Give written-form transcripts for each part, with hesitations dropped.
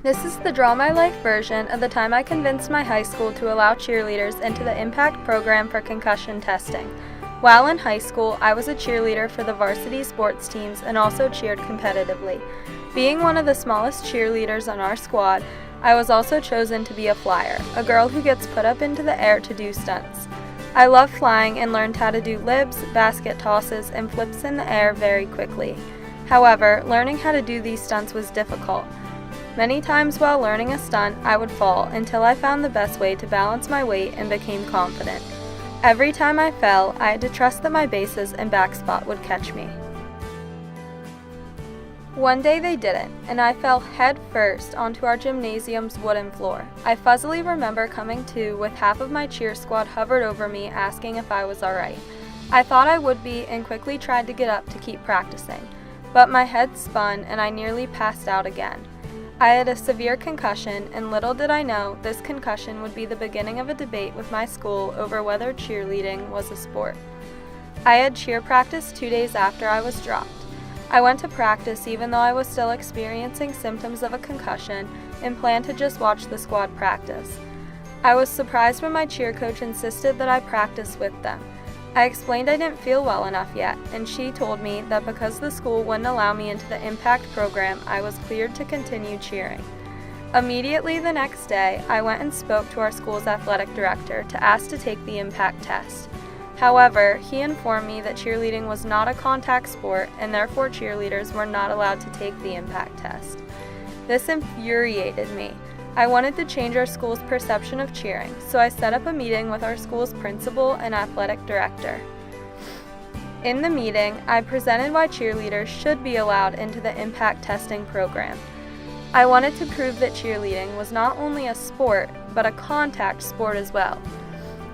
This is the Draw My Life version of the time I convinced my high school to allow cheerleaders into the Impact program for concussion testing. While in high school, I was a cheerleader for the varsity sports teams and also cheered competitively. Being one of the smallest cheerleaders on our squad, I was also chosen to be a flyer, a girl who gets put up into the air to do stunts. I love flying and learned how to do libs, basket tosses, and flips in the air very quickly. However, learning how to do these stunts was difficult. Many times while learning a stunt, I would fall until I found the best way to balance my weight and became confident. Every time I fell, I had to trust that my bases and back spot would catch me. One day they didn't, and I fell head first onto our gymnasium's wooden floor. I fuzzily remember coming to with half of my cheer squad hovered over me asking if I was alright. I thought I would be and quickly tried to get up to keep practicing, but my head spun and I nearly passed out again. I had a severe concussion, and little did I know this concussion would be the beginning of a debate with my school over whether cheerleading was a sport. I had cheer practice 2 days after I was dropped. I went to practice even though I was still experiencing symptoms of a concussion and planned to just watch the squad practice. I was surprised when my cheer coach insisted that I practice with them. I explained I didn't feel well enough yet, and she told me that because the school wouldn't allow me into the Impact program, I was cleared to continue cheering. Immediately the next day, I went and spoke to our school's athletic director to ask to take the Impact test. However, he informed me that cheerleading was not a contact sport and therefore cheerleaders were not allowed to take the Impact test. This infuriated me. I wanted to change our school's perception of cheering, so I set up a meeting with our school's principal and athletic director. In the meeting, I presented why cheerleaders should be allowed into the Impact testing program. I wanted to prove that cheerleading was not only a sport, but a contact sport as well.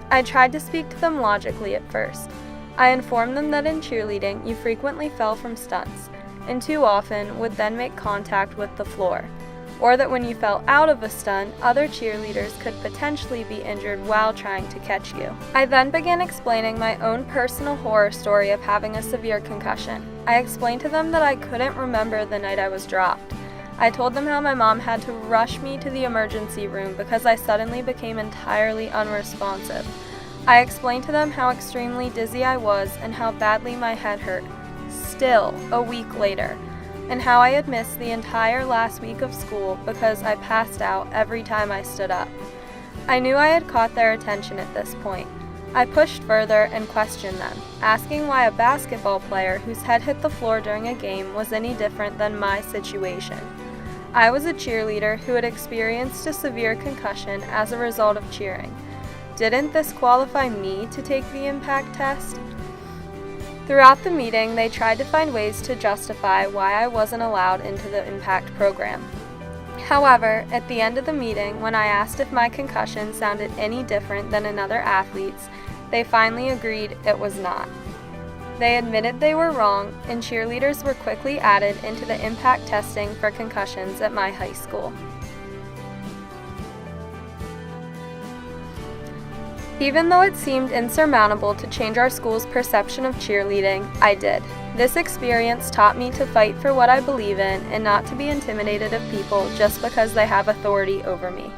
I tried to speak to them logically at first. I informed them that in cheerleading, you frequently fell from stunts, and too often would then make contact with the floor, or that when you fell out of a stunt, other cheerleaders could potentially be injured while trying to catch you. I then began explaining my own personal horror story of having a severe concussion. I explained to them that I couldn't remember the night I was dropped. I told them how my mom had to rush me to the emergency room because I suddenly became entirely unresponsive. I explained to them how extremely dizzy I was and how badly my head hurt, still a week later, and how I had missed the entire last week of school because I passed out every time I stood up. I knew I had caught their attention at this point. I pushed further and questioned them, asking why a basketball player whose head hit the floor during a game was any different than my situation. I was a cheerleader who had experienced a severe concussion as a result of cheering. Didn't this qualify me to take the Impact test? Throughout the meeting, they tried to find ways to justify why I wasn't allowed into the Impact program. However, at the end of the meeting, when I asked if my concussion sounded any different than another athlete's, they finally agreed it was not. They admitted they were wrong, and cheerleaders were quickly added into the Impact testing for concussions at my high school. Even though it seemed insurmountable to change our school's perception of cheerleading, I did. This experience taught me to fight for what I believe in and not to be intimidated of people just because they have authority over me.